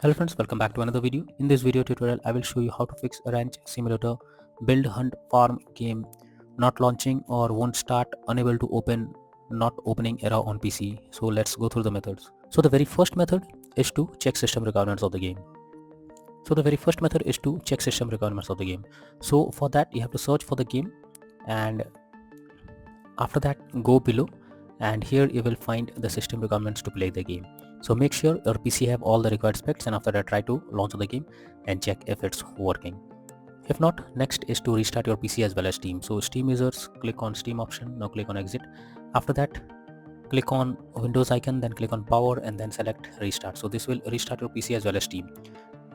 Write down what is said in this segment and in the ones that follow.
Hello friends, welcome back to another video. In this video tutorial, I will show you how to fix a ranch simulator build hunt farm game not launching or won't start, unable to open, not opening error on PC. So let's go through the methods. So the very first method is to check system requirements of the game. So for that you have to search for the game, and after that go below, and here you will find the system requirements to play the game. So make sure your PC have all the required specs, and after that try to launch the game and check if it's working. If not, next is to restart your PC as well as Steam. So Steam users, click on Steam option, now click on exit. After that click on Windows icon, then click on power and then select restart. So this will restart your PC as well as Steam,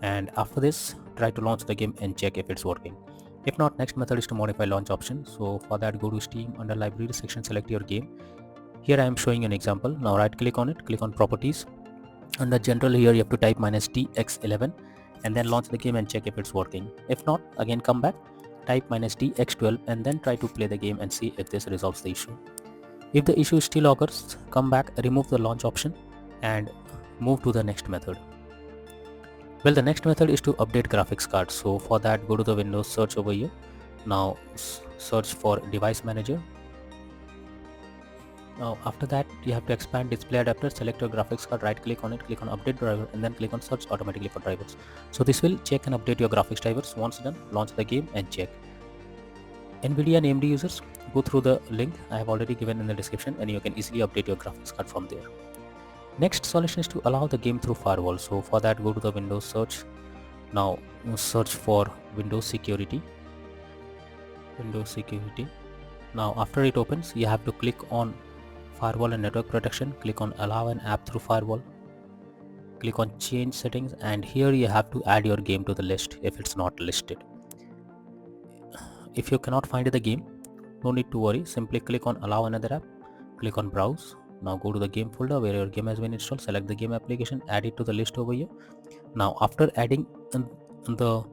and after this try to launch the game and check if it's working. If not, next method is to modify launch option. So for that go to Steam, under library section select your game. Here I am showing an example. Now right click on it, click on properties. Under general, here you have to type -tx11 and then launch the game and check if it's working. If not, again come back, type -tx12 and then try to play the game and see if this resolves the issue. If the issue still occurs, come back, remove the launch option and move to the next method. Well, the next method is to update graphics card. So for that go to the Windows, search over here. Now search for device manager. Now after that you have to expand display adapter, select your graphics card, right click on it, click on update driver and then click on search automatically for drivers. So this will check and update your graphics drivers. Once done, launch the game and check. Nvidia and AMD users, go through the link I have already given in the description and you can easily update your graphics card from there. Next solution is to allow the game through firewall. So for that go to the Windows, search. Now search for Windows security. Now after it opens, you have to click on firewall and network protection, click on allow an app through firewall, click on change settings, and here you have to add your game to the list if it's not listed. If you cannot find the game, no need to worry, simply click on allow another app, click on browse. Now go to the game folder where your game has been installed, select the game application, add it to the list over here. Now after adding the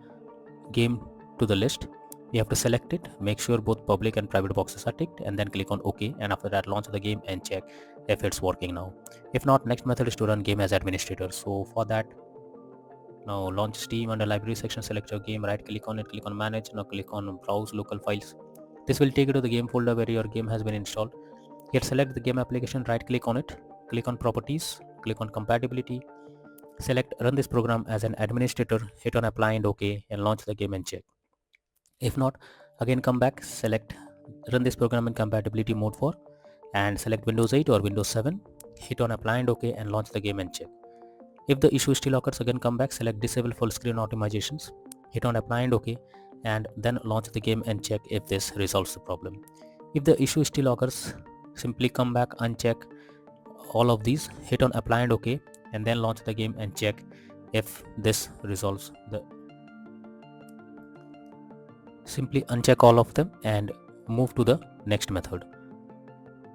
game to the list, you have to select it, make sure both public and private boxes are ticked, and then click on OK, and after that launch the game and check if it's working now. If not, next method is to run game as administrator. So for that, now launch Steam, under library section select your game, right click on it, click on manage, now click on browse local files. This will take you to the game folder where your game has been installed. Here select the game application, right click on it, click on properties, click on compatibility, select run this program as an administrator, hit on apply and OK, and launch the game and check. If not, again come back, select run this program in compatibility mode 4 and select Windows 8 or Windows 7, hit on apply and OK and launch the game and check. If the issue still occurs, again come back, select disable full screen optimizations, hit on apply and OK, and then launch the game and check if this resolves the problem. If the issue still occurs, simply come back, uncheck all of these, hit on apply and OK, and then launch the game and check if this resolves the. Simply uncheck all of them and move to the next method.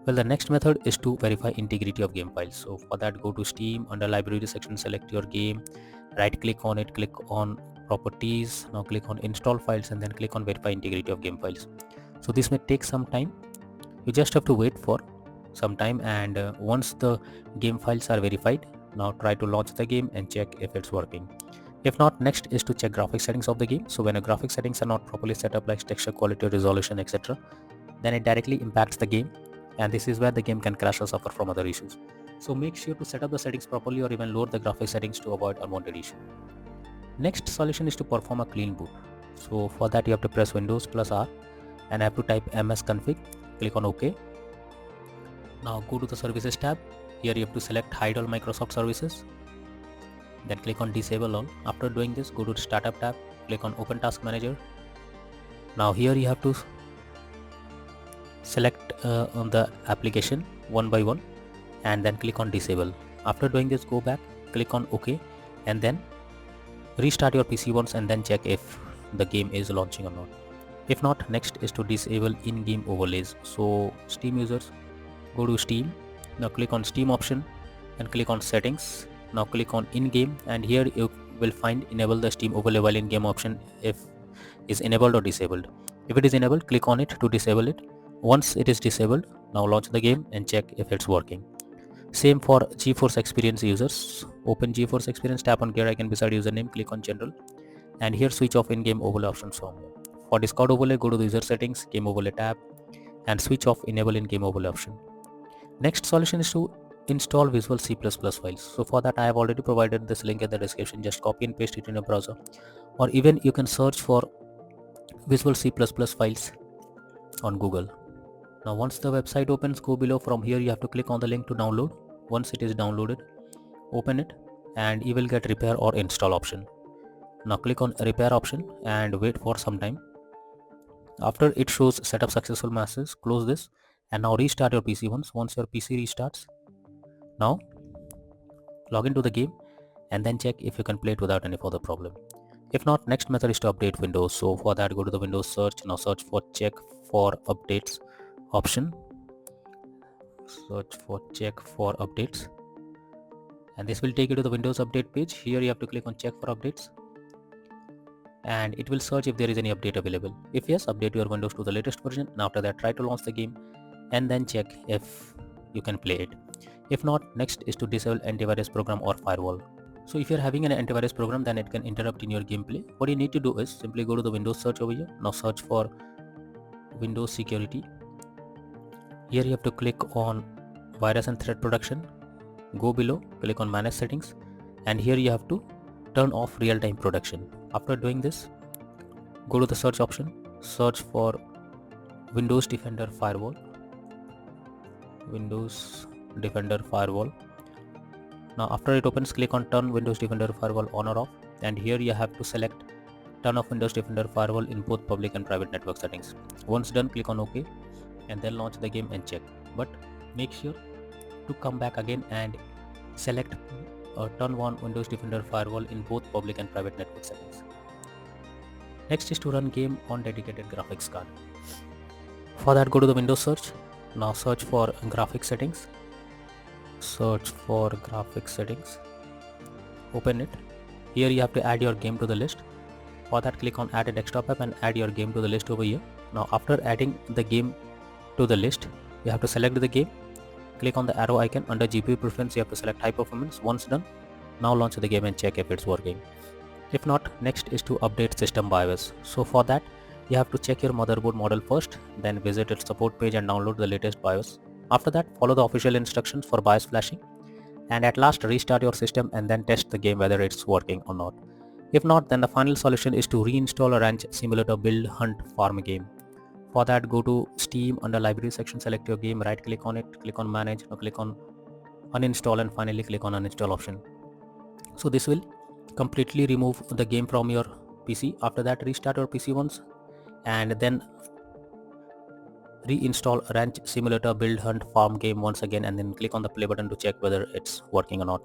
Well, the next method is to verify integrity of game files. So for that go to Steam, under library section select your game, right click on it, click on properties, now click on install files and then click on verify integrity of game files. So this may take some time, you just have to wait for some time, and once the game files are verified, now try to launch the game and check if it's working. If not, next is to check graphics settings of the game. So when a graphics settings are not properly set up, like texture quality, resolution, etc., then it directly impacts the game, and this is where the game can crash or suffer from other issues. So make sure to set up the settings properly or even lower the graphics settings to avoid unwanted issue. Next solution is to perform a clean boot. So for that you have to press Windows plus R and have to type msconfig, click on OK. Now go to the services tab. Here you have to select hide all Microsoft services, then click on disable all. After doing this, go to the startup tab, click on open task manager. Now here you have to select on the application one by one and then click on disable. After doing this, go back, click on OK, and then restart your PC once and then check if the game is launching or not. If not, next is to disable in-game overlays. So Steam users, go to Steam, now click on Steam option and click on settings. Now click on in-game, and here you will find enable the Steam overlay while in-game option if is enabled or disabled. If it is enabled, click on it to disable it. Once it is disabled, now launch the game and check if it's working. Same for GeForce Experience users. Open GeForce Experience, tap on gear icon beside username, click on general, and here switch off in-game overlay options from here. For Discord overlay, go to the user settings, game overlay tab, and switch off enable in-game overlay option. Next solution is to install Visual C++ files. So for that I have already provided this link in the description. Just copy and paste it in your browser, or even you can search for Visual C++ files on Google. Now once the website opens, go below. From here you have to click on the link to download. Once it is downloaded, open it and you will get repair or install option. Now click on repair option and wait for some time. After it shows setup successful message, close this and now restart your PC once your PC restarts. Now log into the game and then check if you can play it without any further problem. If not, next method is to update Windows. So for that, go to the Windows search. Now search for check for updates option. Search for check for updates, and this will take you to the Windows update page. Here you have to click on check for updates, and it will search if there is any update available. If yes, update your Windows to the latest version, and after that try to launch the game and then check if you can play it. If not, next is to disable antivirus program or firewall. So if you're having an antivirus program, then it can interrupt in your gameplay. What you need to do is simply go to the Windows search over here. Now search for Windows security. Here you have to click on virus and threat protection. Go below, click on manage settings, and here you have to turn off real-time protection. After doing this, go to the search option, search for Windows Defender Firewall. Windows Defender Firewall. Now after it opens, click on turn Windows Defender Firewall on or off, and here you have to select turn off Windows Defender Firewall in both public and private network settings. Once done, click on OK and then launch the game and check. But make sure to come back again and select turn on Windows Defender Firewall in both public and private network settings. Next is to run game on dedicated graphics card. For that, go to the Windows search. Now search for graphics settings. Search for graphics settings. Open it. Here you have to add your game to the list. For that, click on add a desktop app and add your game to the list over here. Now after adding the game to the list, you have to select the game. Click on the arrow icon. Under GPU preference, you have to select high performance. Once done, now launch the game and check if it's working. If not, next is to update system BIOS. So for that, you have to check your motherboard model first, then visit its support page and download the latest BIOS. After that, follow the official instructions for BIOS flashing, and at last restart your system and then test the game whether it's working or not. If not, then the final solution is to reinstall a Ranch Simulator Build Hunt Farm game. For that, go to Steam, under library section, select your game, right click on it, click on manage, now click on uninstall and finally click on uninstall option. So this will completely remove the game from your PC. After that, restart your PC once and then reinstall Ranch Simulator Build Hunt Farm game once again, and then click on the play button to check whether it's working or not.